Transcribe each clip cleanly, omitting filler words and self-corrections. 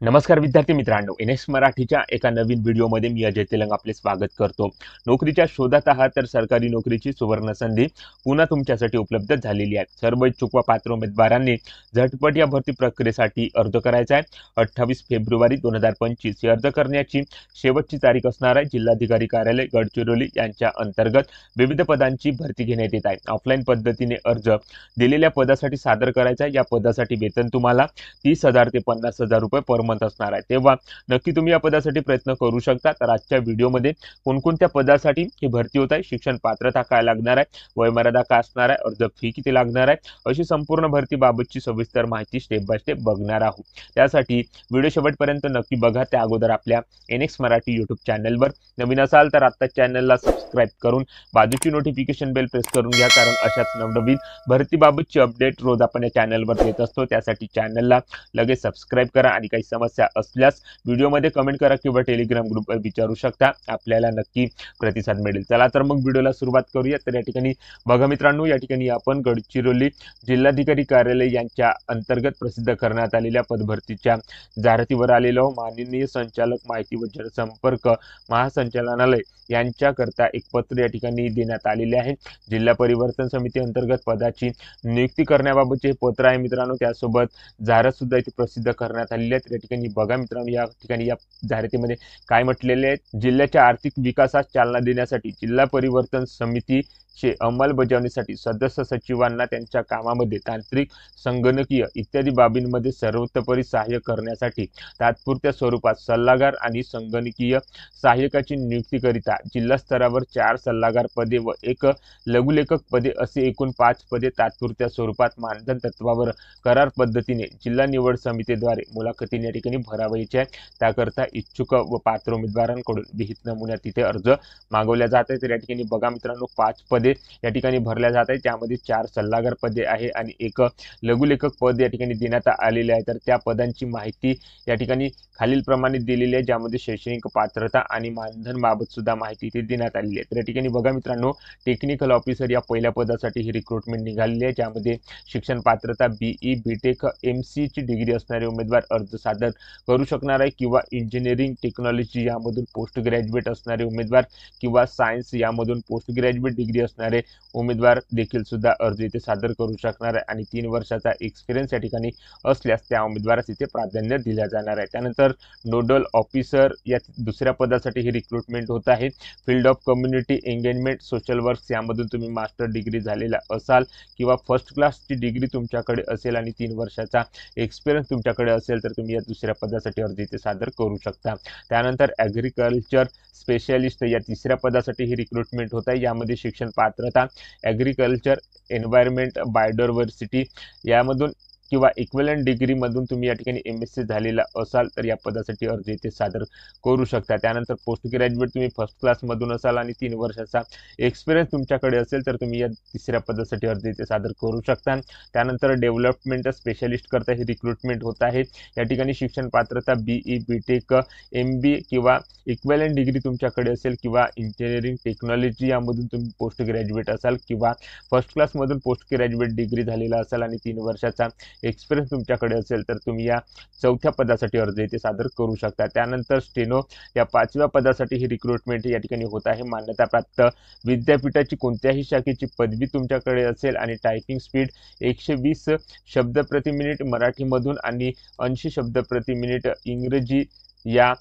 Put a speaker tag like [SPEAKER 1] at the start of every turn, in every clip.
[SPEAKER 1] नमस्कार विद्यार्थी मित्रांनो, एनएस मराठीच्या एका नवीन व्हिडिओमध्ये मी अजय तेलंग आपले स्वागत करतो। नोकरीच्या शोधात आहात तर सरकारी नोकरीची सुवर्ण संधी पुन्हा तुमच्यासाठी उपलब्ध झालेली आहे। सर्व इच्छुक व पात्र उमेदवारांनी झटपट या भरती प्रक्रियेसाठी अर्ज करायचा आहे। 28 फेब्रुवारी 2025 ही अर्ज करण्याची शेवटची तारीख असणार आहे। जिल्हाधिकारी कार्यालय गडचिरोली यांच्या अंतर्गत विविध पदांची भरती घेण्यात येत आहे। ऑफलाईन पद्धतीने अर्ज दिलेल्या पदासाठी सादर करायचा आहे। या पदासाठी वेतन तुम्हाला 30,000 ते 50,000 रुपये पर मंथ असणार आहे। तेव्हा नक्की तुम्ही या पदासाठी प्रयत्न करू शकता। तर आजच्या व्हिडिओमध्ये कोणकोणत्या पदासाठी ही भरती होत आहे, शिक्षण पात्रता काय लागणार आहे, वयमर्यादा काय असणार आहे, अर्ज फी किती लागणार आहे, अशी संपूर्ण भरतीबाबतची सविस्तर माहिती स्टेप बाय स्टेप बघणार आहोत। त्यासाठी व्हिडिओ शेवटपर्यंत नक्की बघा। त्या अगोदर आपल्या एनएक्स मराठी यूट्यूब चॅनलवर नवीन असाल तर आता चॅनलला सबस्क्राइब करून बाजूची नोटिफिकेशन बेल प्रेस करून घ्या, कारण अशाच नवनवीन भरतीबाबतची अपडेट रोज आपण या चॅनलवर देत असतो। त्यासाठी चॅनलला लगेच सबस्क्राइब करा आणि काही समस्या असल्यास व्हिडिओमध्ये कमेंट करा किंवा टेलिग्राम ग्रुपवर विचारू शकता, आपल्याला नक्की प्रतिसाद मिळेल। चला तर मग व्हिडिओला सुरुवात करूया। तर या ठिकाणी बघा मित्रांनो, या ठिकाणी आपण गडचिरोली जिल्हाधिकारी कार्यालय यांच्या अंतर्गत प्रसिद्ध करण्यात आलेल्या पदभरतीच्या जाहिरातीवर आलेलो माननीय संचालक माहिती व जनसंपर्क महासंचालनालय यांच्याकरता एक पत्र या ठिकाणी देण्यात आलेले आहे। जिल्हा परिवर्तन समिती अंतर्गत पदाची नियुक्ती करण्याबाबतचे पत्र आहे मित्रांनो। त्यासोबत जाहिरात सुद्धा इथे प्रसिद्ध करण्यात आलेली आहे। या ठिकाणी बघा मित्रांनो, या ठिकाणी या जाहिरातीमध्ये काय म्हटलेले आहे, जिल्ह्याच्या आर्थिक विकासास चालना देण्यासाठी जिल्हा परिवर्तन समितीचे अंमलबजावणीसाठी सदस्य सचिवांना त्यांच्या कामामध्ये तांत्रिक, संगणकीय इत्यादी बाबींमध्ये सर्वतोपरी सहाय्य करण्यासाठी तात्पुरत्या स्वरूपात सल्लागार आणि संगणकीय सहाय्यकाची नियुक्तीकरिता जिल्हा स्तरावर 4 सल्लागार पदे व 1 लघुलेखक पदे असे एकूण 5 पदे तात्पुरत्या स्वरूपात मानधन तत्वावर करार पद्धतीने जिल्हा निवड समितीद्वारे मुलाखतीने या ठिकाणी भरावयाचे आहे। त्याकरता इच्छुक व पात्र उमेदवारांकडून विहित नमुन्यात तिथे अर्ज मागवल्या जात आहे। तर या ठिकाणी बघा मित्रांनो, 5 पदे या ठिकाणी भरल्या जात आहे। त्यामध्ये 4 सल्लागार पदे आहे आणि 1 लघुलेखक पद या ठिकाणी देण्यात आलेले आहे। तर त्या पदांची माहिती या ठिकाणी खालील प्रमाणे दिलेली आहे, ज्यामध्ये शैक्षणिक पात्रता आणि मानधन बाबत सुद्धा माहिती इथे देण्यात आलेली आहे। तर या ठिकाणी बघा मित्रांनो, टेक्निकल ऑफिसर या पहिल्या पदासाठी ही रिक्रुटमेंट निघालेली आहे, ज्यामध्ये शिक्षण पात्रता बीई बीटेक एमसी ची डिग्री असणारे उमेदवार अर्ज सादर करू शकणार आहे, किंवा इंजिनिअरिंग टेक्नॉलॉजी यामधून पोस्ट ग्रॅज्युएट असणारे उमेदवार किंवा सायन्स यामधून पोस्ट ग्रॅज्युएट डिग्री असणारे उमेदवार देखील सुद्धा अर्ज इथे सादर करू शकणार आहे। आणि 3 वर्षाचा एक्सपिरियन्स या ठिकाणी असल्यास त्या उमेदवारास इथे प्राधान्य दिले जाणार आहे। त्यानंतर नोडल ऑफिसर या दुसऱ्या पदासाठी ही रिक्रुटमेंट होत आहे। Field of community engagement social works यामधून तुम्ही मास्टर डिग्री झालेला असाल किंवा फर्स्ट क्लासची डिग्री तुमच्याकडे असेल आणि 3 वर्षाचा एक्सपिरियन्स तुमच्याकडे असेल तर तुम्ही या दुसऱ्या पदासाठी अर्ज इथे सादर करू शकता। त्यानंतर ॲग्रिकल्चर स्पेशलिस्ट या तिसऱ्या पदासाठी ही रिक्रुटमेंट होत आहे। यामध्ये शिक्षण पात्रता ॲग्रिकल्चर, एन्व्हायरमेंट, बायोडायव्हर्सिटी यामधून किंवा इक्विव्हॅलंट डिग्रीमधून तुम्ही या ठिकाणी एमएससी झालेला असाल तर या पदासाठी अर्ज इथे सादर करू शकता। त्यानंतर पोस्ट ग्रॅज्युएट तुम्ही फर्स्ट क्लासमधून असाल आणि 3 वर्षाचा एक्सपिरियन्स तुमच्याकडे असेल तर तुम्ही या तिसऱ्या पदासाठी अर्ज इथे सादर करू शकता। त्यानंतर डेव्हलपमेंट स्पेशलिस्ट करता ही रिक्रुटमेंट होत आहे। या ठिकाणी शिक्षण पात्रता बीई बीटेक एमबीए किंवा इक्विव्हॅलंट डिग्री तुमच्याकडे असेल किंवा इंजिनिअरिंग टेक्नॉलॉजी यामधून तुम्ही पोस्ट ग्रॅज्युएट असाल किंवा फर्स्ट क्लासमधून पोस्ट ग्रॅज्युएट डिग्री झालेला असाल आणि 3 वर्षाचा एक्सपिरियन्स तुमच्याकडे असेल तर तुम्ही या चौथ्या पदासाठी अर्ज इथे सादर करू शकता। त्यानंतर स्टेनो या 5व्या पदासाठी ही रिक्रुटमेंट या ठिकाणी होत आहे। मान्यताप्राप्त विद्यापीठाची कोणत्याही शाखेची पदवी तुमच्याकडे असेल आणि टायपिंग स्पीड 120 शब्द प्रति मिनिट मराठीमधून आणि 80 शब्द प्रति मिनिट इंग्रजी या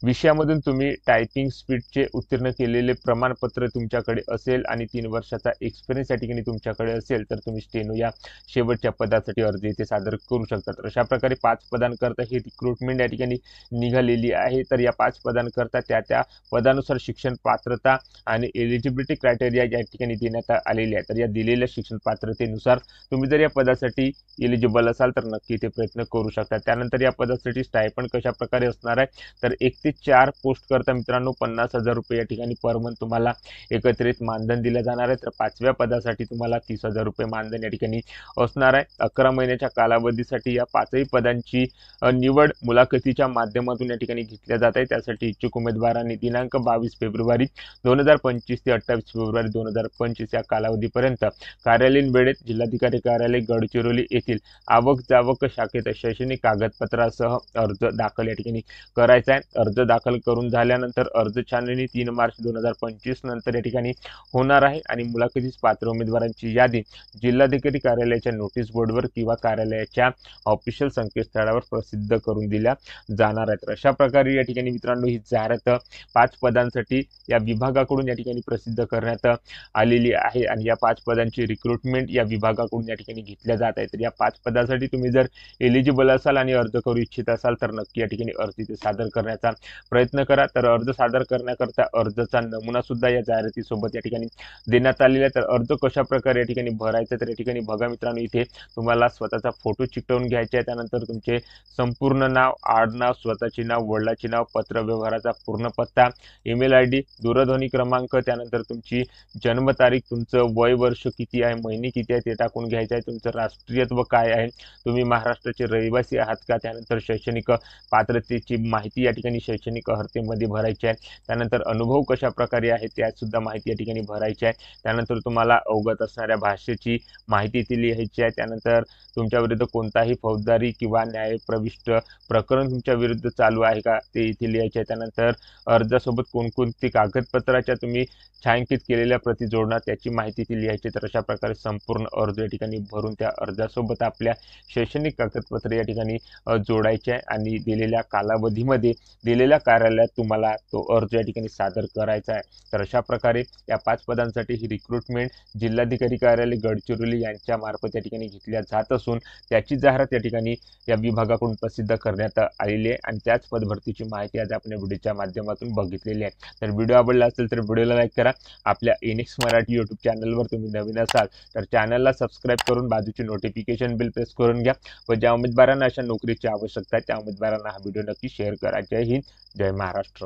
[SPEAKER 1] विषयामधून तुम्ही टायपिंग स्पीडचे उत्तीर्ण केलेले प्रमाणपत्र तुमच्याकडे असेल आणि 3 वर्षाचा एक्सपिरियन्स या ठिकाणी तुमच्याकडे असेल तर तुम्ही स्टेनो या शेवटच्या पदासाठी अर्ज इथे सादर करू शकता। तर अशा प्रकारे 5 पदांकरता ही रिक्रुटमेंट या ठिकाणी निघालेली आहे। तर या 5 पदांकरता त्या पदानुसार शिक्षण पात्रता आणि एलिजिबिलिटी क्रायटेरिया या ठिकाणी देण्यात आलेली आहे। तर या दिलेल्या शिक्षण पात्रतेनुसार तुम्ही जर या पदासाठी एलिजिबल असाल तर नक्की ते प्रयत्न करू शकता। त्यानंतर या पदासाठी स्टायपंड कशा प्रकारे असणार आहे, तर 1 ते 4 पोस्ट करता मित्रांनो 50,000 रुपये या ठिकाणी पर मंथ तुम्हाला एकत्रित मानधन दिलं जाणार आहे। तर 5व्या पदासाठी तुम्हाला 30,000 रुपये मानधन या ठिकाणी असणार आहे। 11 महिन्याच्या कालावधीसाठी या 5ही पदांची निवड मुलाखतीच्या माध्यमातून या ठिकाणी घेतल्या जात आहे। त्यासाठी इच्छुक उमेदवारांनी दिनांक 22 फेब्रुवारी 2025 ते 28 फेब्रुवारी 2025 या कालावधीपर्यंत कार्यालयीन वेळेत जिल्हाधिकारी कार्यालय गडचिरोली येथील आवक जावक शाखेत शैक्षणिक कागदपत्रासह अर्ज दाखल या ठिकाणी करायचा आहे। अर्ज दाखल करून झाल्यानंतर अर्ज छाननी 3 मार्च 2025 नंतर या ठिकाणी होणार आहे आणि मुलाखतीस पात्र उमेदवारांची यादी जिल्हाधिकारी कार्यालयाच्या नोटीस बोर्डवर किंवा कार्यालयाच्या ऑफिशियल संकेतस्थळावर प्रसिद्ध करून दिल्या जाणार आहेत। अशा प्रकारे या ठिकाणी मित्रांनो ही जाहिरात 5 पदांसाठी या विभागाकडून या ठिकाणी प्रसिद्ध करण्यात आलेली आहे आणि या 5 पदांची रिक्रुटमेंट या विभागाकडून या ठिकाणी घेतल्या जात आहे। तर या 5 पदासाठी तुम्ही जर एलिजिबल असाल आणि अर्ज करू इच्छित असाल तर नक्की या ठिकाणी अर्ज ते सादर करण्याचा प्रयत्न करा। तर अर्ज सादर करण्याकरता अर्जाचा नमुना सुद्धा या जाहिरातीसोबत या ठिकाणी देण्यात आलेला आहे। तर अर्ज कशा प्रकारे या ठिकाणी भरायचा तर या ठिकाणी बघा मित्रांनो, इथे तुम्हाला स्वतःचा फोटो चिकटवून घ्यायचा आहे। त्यानंतर तुमचे संपूर्ण नाव, आडनाव, स्वतःचे नाव, वडिलांचे नाव, पत्र व्यवहाराचा पूर्ण पत्ता, ईमेल आयडी, दूरध्वनी क्रमांक, त्यानंतर तुमची जन्मतारीख, तुमचं वय वर्ष किती आहे, महिने किती आहे ते टाकून घ्यायचं आहे। तुमचं राष्ट्रीयत्व काय आहे, तुम्ही महाराष्ट्राचे रहिवासी आहात का, त्यानंतर शैक्षणिक पात्रतेची माहिती या ठिकाणी शैक्षणिक अर्हतेमध्ये भरायची आहे। त्यानंतर अनुभव कशा प्रकारे आहे त्यात सुद्धा माहिती या ठिकाणी भरायची आहे। त्यानंतर तुम्हाला अवगत असणाऱ्या भाषेची माहिती इथे लिहायची आहे। त्यानंतर तुमच्या विरुद्ध कोणताही फौजदारी किंवा न्यायप्रविष्ट प्रकरण तुमच्या विरुद्ध चालू आहे का ते इथे लिहायचे आहे। त्यानंतर अर्जासोबत कोणकोणती कागदपत्राच्या तुम्ही छायांकित केलेल्या प्रती जोडणार त्याची माहिती इथे लिहायची। तर अशा प्रकारे संपूर्ण अर्ज या ठिकाणी भरून त्या अर्जासोबत आपल्या शैक्षणिक कागदपत्रे या ठिकाणी जोडायचे आहे आणि दिलेल्या कालावधीमध्ये दिलेल्या कार्यालयात तुम्हाला तो अर्ज या ठिकाणी सादर करायचा आहे। तर अशा प्रकारे या 5 पदांसाठी ही रिक्रुटमेंट जिल्हाधिकारी कार्यालय गडचिरोली यांच्या मार्फत या ठिकाणी घेतल्या जात असून त्याची जाहिरात या ठिकाणी या विभागाकडून प्रसिद्ध करण्यात आलेली आहे आणि त्याच पदभरतीची माहिती आज आपण व्हिडिओच्या माध्यमातून बघितलेली आहे। तर व्हिडिओ आवडला असेल तर व्हिडिओला लाईक करा। आपल्या एनिक्स मराठी यूट्यूब चॅनलवर तुम्ही नवीन असाल तर चॅनलला सबस्क्राईब करून बाजूची नोटिफिकेशन बिल प्रेस करून घ्या व ज्या उमेदवारांना अशा नोकरीची आवश्यकता आहे त्या उमेदवारांना हा व्हिडिओ नक्की शेअर करा। जय हिंद, जय महाराष्ट्र।